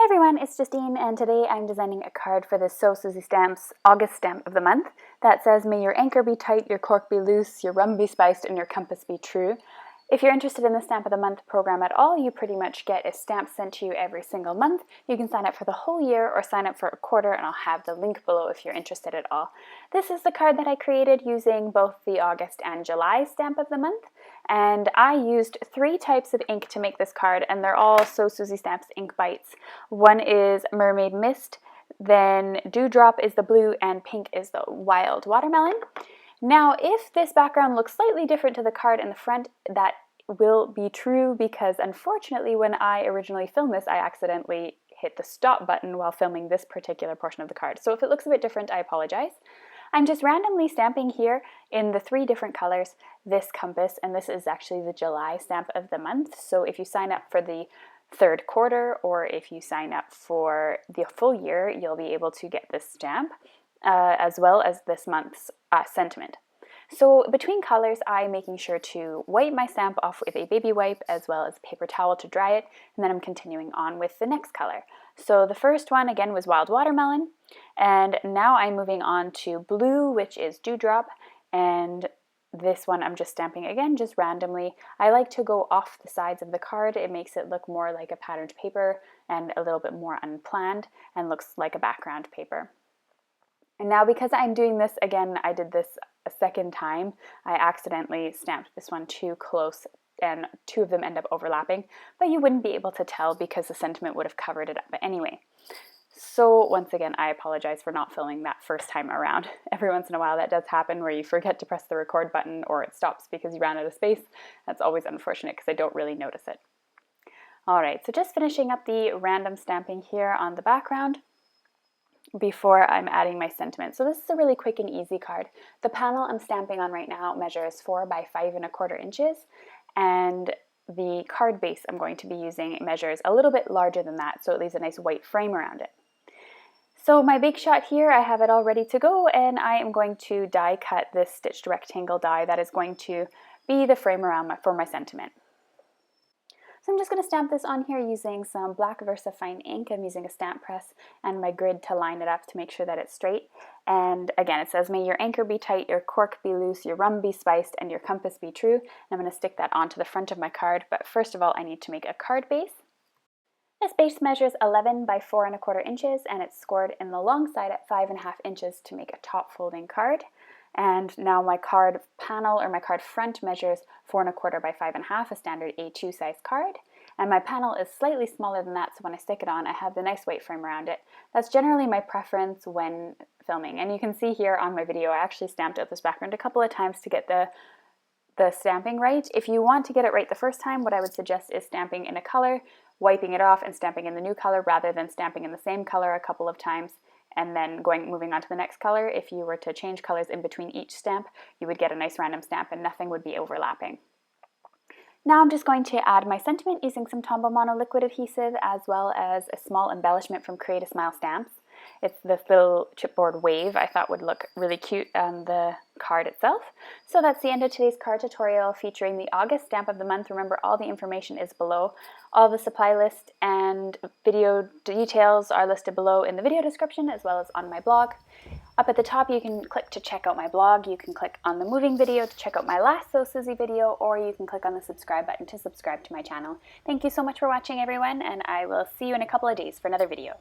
everyone, it's Justine, and today I'm designing a card for the Suzy Stamps August stamp of the month that says, "May your anchor be tight, your cork be loose, your rum be spiced, and your compass be true." If you're interested in the Stamp of the Month program at all, you pretty much get a stamp sent to you every single month. You can sign up for the whole year or sign up for a quarter, and I'll have the link below if you're interested at all. This is the card that I created using both the August and July Stamp of the Month, and I used 3 types of ink to make this card, and they're all Suzy Stamps ink bites. One is Mermaid Mist, then Dewdrop is the blue, and pink is the Wild Watermelon. Now, if this background looks slightly different to the card in the front, that will be true because unfortunately when I originally filmed this, I accidentally hit the stop button while filming this particular portion of the card. So if it looks a bit different, I apologize. I'm just randomly stamping here in the 3 different colors this compass, and this is actually the July stamp of the month. So if you sign up for the 3rd quarter or if you sign up for the full year, you'll be able to get this stamp as well as this month's sentiment. So between colors, I'm making sure to wipe my stamp off with a baby wipe as well as a paper towel to dry it, and then I'm continuing on with the next color. So the first one again was Wild Watermelon, and now I'm moving on to blue, which is Dewdrop, and this one I'm just stamping again, just randomly. I like to go off the sides of the card. It makes it look more like a patterned paper and a little bit more unplanned and looks like a background paper. And now because I'm doing this again, I did this a second time, I accidentally stamped this one too close and 2 of them end up overlapping, but you wouldn't be able to tell because the sentiment would have covered it up anyway. So once again, I apologize for not filming that first time around. Every once in a while that does happen where you forget to press the record button or it stops because you ran out of space. That's always unfortunate because I don't really notice it. Alright, so just finishing up the random stamping here on the background before I'm adding my sentiment. So this is a really quick and easy card. The panel I'm stamping on right now measures 4 by 5¼ inches, and the card base I'm going to be using measures a little bit larger than that, so it leaves a nice white frame around it. So my big shot here, I have it all ready to go, and I am going to die cut this stitched rectangle die that is going to be the frame around for my sentiment. So I'm just going to stamp this on here using some black VersaFine ink. I'm using a stamp press and my grid to line it up to make sure that it's straight. And again, it says, "May your anchor be tight, your cork be loose, your rum be spiced, and your compass be true." And I'm going to stick that onto the front of my card, but first of all, I need to make a card base. This base measures 11 by 4¼ inches, and it's scored in the long side at 5½ inches to make a top folding card. And now my card panel, or my card front, measures 4¼ by 5½, a standard A2 size card. And my panel is slightly smaller than that, so when I stick it on, I have the nice white frame around it. That's generally my preference when filming. And you can see here on my video, I actually stamped out this background a couple of times to get the stamping right. If you want to get it right the first time, what I would suggest is stamping in a color, wiping it off, and stamping in the new color rather than stamping in the same color a couple of times and then moving on to the next color. If you were to change colors in between each stamp, you would get a nice random stamp and nothing would be overlapping. Now I'm just going to add my sentiment using some Tombow Mono liquid adhesive as well as a small embellishment from Create a Smile Stamps. It's this little chipboard wave I thought would look really cute on the card itself. So that's the end of today's card tutorial featuring the August stamp of the month. Remember, all the information is below. All the supply list and video details are listed below in the video description as well as on my blog. Up at the top, you can click to check out my blog. You can click on the moving video to check out my last So Suzy video, or you can click on the subscribe button to subscribe to my channel. Thank you so much for watching, everyone, and I will see you in a couple of days for another video.